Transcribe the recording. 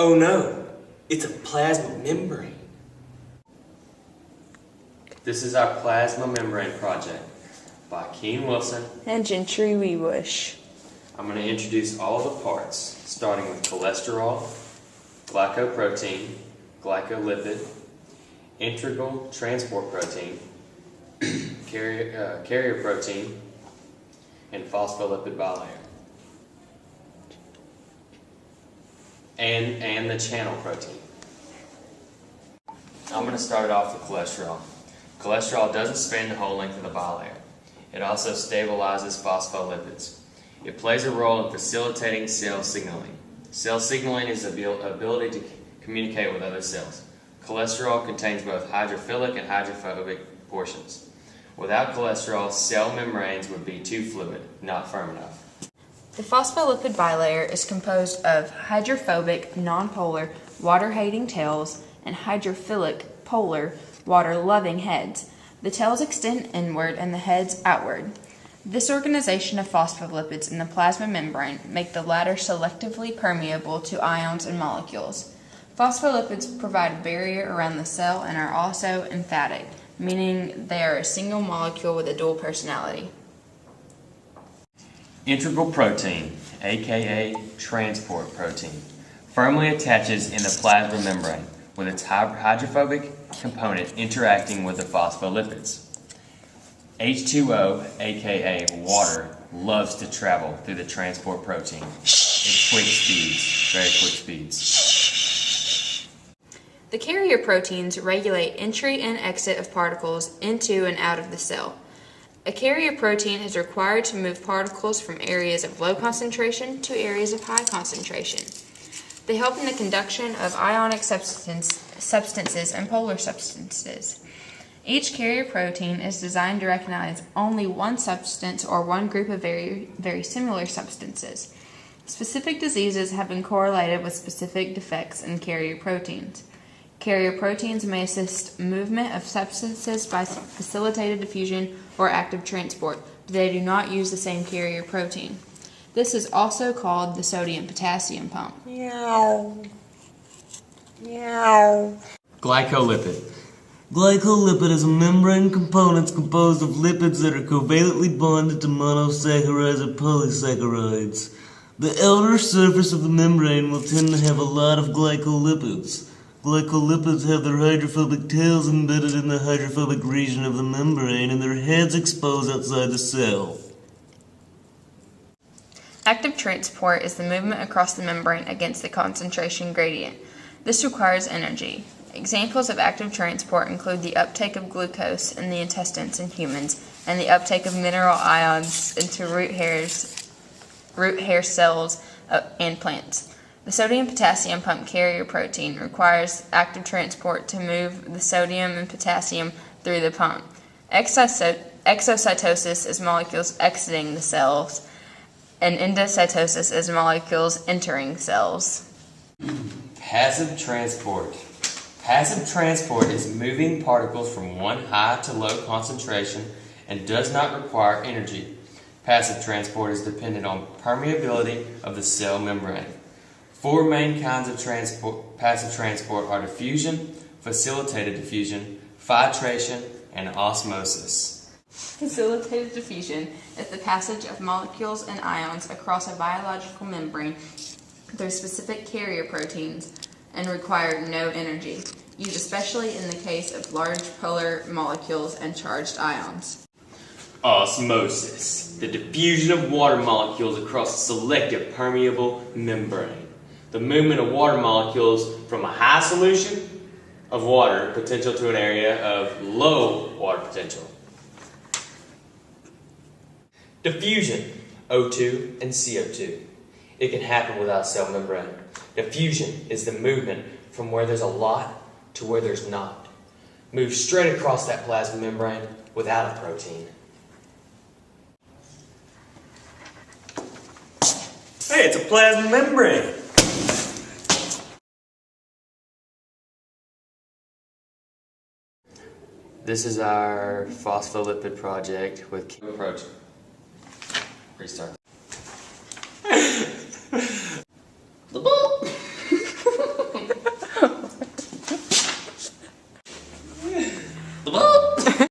Oh no, it's a plasma membrane. This is our plasma membrane project by Keene and Gentry. I'm going to introduce all the parts, starting with cholesterol, glycoprotein, glycolipid, integral transport protein, carrier protein, and phospholipid bilayer. And the channel protein. I'm going to start it off with cholesterol. Cholesterol doesn't span the whole length of the bilayer. It also stabilizes phospholipids. It plays a role in facilitating cell signaling. Cell signaling is the ability to communicate with other cells. Cholesterol contains both hydrophilic and hydrophobic portions. Without cholesterol, cell membranes would be too fluid, not firm enough. The phospholipid bilayer is composed of hydrophobic, nonpolar, water-hating tails and hydrophilic, polar, water-loving heads. The tails extend inward and the heads outward. This organization of phospholipids in the plasma membrane make the latter selectively permeable to ions and molecules. Phospholipids provide a barrier around the cell and are also emphatic, meaning they are a single molecule with a dual personality. Integral protein, aka transport protein, firmly attaches in the plasma membrane with its hydrophobic component interacting with the phospholipids. H2O, aka water, loves to travel through the transport protein at quick speeds, very quick speeds. The carrier proteins regulate entry and exit of particles into and out of the cell. A carrier protein is required to move particles from areas of low concentration to areas of high concentration. They help in the conduction of ionic substances and polar substances. Each carrier protein is designed to recognize only one substance or one group of very similar substances. Specific diseases have been correlated with specific defects in carrier proteins. Carrier proteins may assist movement of substances by facilitated diffusion or active transport, but they do not use the same carrier protein. This is also called the sodium-potassium pump. Meow. Meow. Glycolipid. Glycolipid is a membrane component composed of lipids that are covalently bonded to monosaccharides or polysaccharides. The outer surface of the membrane will tend to have a lot of glycolipids. Glycolipids have their hydrophobic tails embedded in the hydrophobic region of the membrane and their heads exposed outside the cell. Active transport is the movement across the membrane against the concentration gradient. This requires energy. Examples of active transport include the uptake of glucose in the intestines in humans and the uptake of mineral ions into root hair cells and plants. The sodium-potassium pump carrier protein requires active transport to move the sodium and potassium through the pump. Exocytosis is molecules exiting the cells, and endocytosis is molecules entering cells. Passive transport. Passive transport is moving particles from one high to low concentration and does not require energy. Passive transport is dependent on permeability of the cell membrane. Four main kinds of passive transport are diffusion, facilitated diffusion, filtration, and osmosis. Facilitated diffusion is the passage of molecules and ions across a biological membrane through specific carrier proteins and require no energy, used especially in the case of large polar molecules and charged ions. Osmosis, the diffusion of water molecules across a selective permeable membrane. The movement of water molecules from a high solution of water potential to an area of low water potential. Diffusion, O2 and CO2. It can happen without a cell membrane. Diffusion is the movement from where there's a lot to where there's not. Move straight across that plasma membrane without a protein. Hey, it's a plasma membrane! This is our phospholipid project with Keene. Restart.